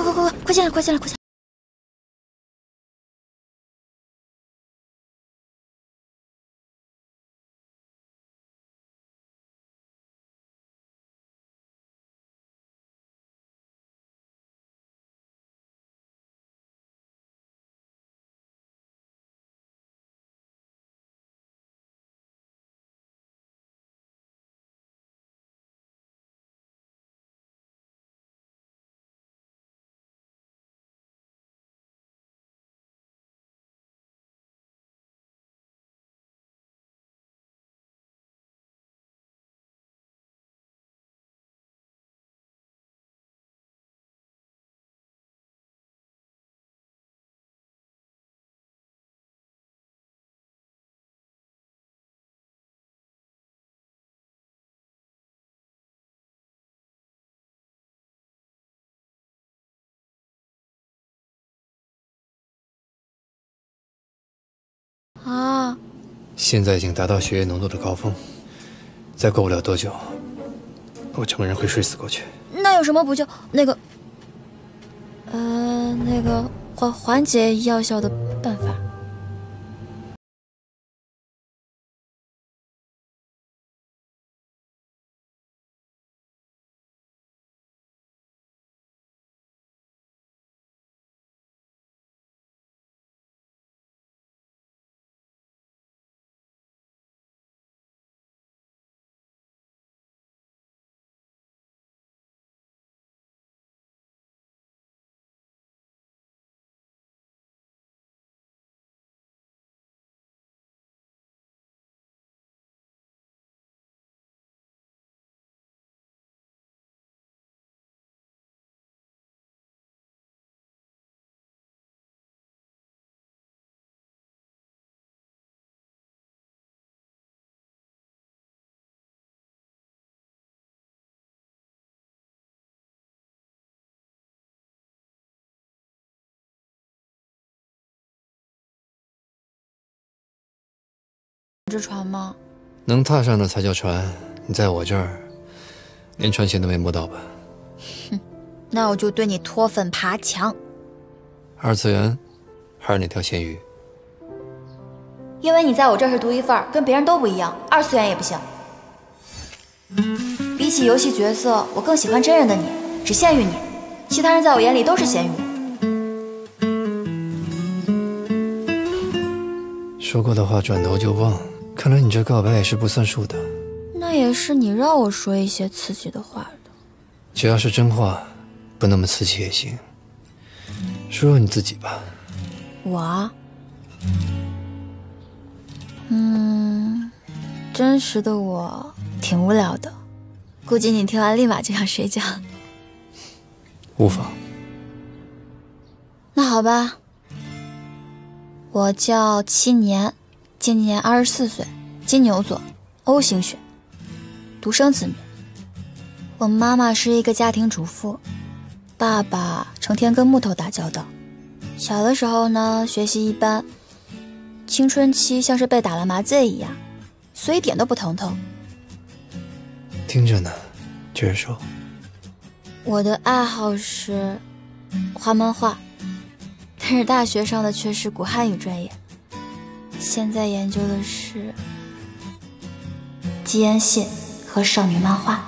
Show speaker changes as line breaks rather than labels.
快进来，快进来，快进来！啊！
现在已经达到血液浓度的高峰，再过不了多久，我整个人会睡死过去。
那有什么补救？那个缓解药效的办法。这船吗？
能踏上的才叫船，你在我这儿，连船舷都没摸到吧？
哼，那我就对你脱粉爬墙。
二次元，还是哪条咸鱼？
因为你在我这儿是独一份儿，跟别人都不一样，二次元也不行。比起游戏角色，我更喜欢真人的你，只限于你，其他人在我眼里都是咸鱼。
说过的话转头就忘，看来你这告白也是不算数的。
那也是你让我说一些刺激的话的。
只要是真话，不那么刺激也行。说说你自己吧。
我，真实的我挺无聊的，估计你听完立马就想睡觉。
无妨。
那好吧，我叫七年，今年24岁，金牛座，O 型血，独生子女。我妈妈是一个家庭主妇，爸爸成天跟木头打交道。小的时候呢，学习一般，青春期像是被打了麻醉一样，所以一点都不疼痛。
听着呢，接着说。
我的爱好是画漫画，但是大学上的却是古汉语专业，现在研究的是基因信和少女漫画。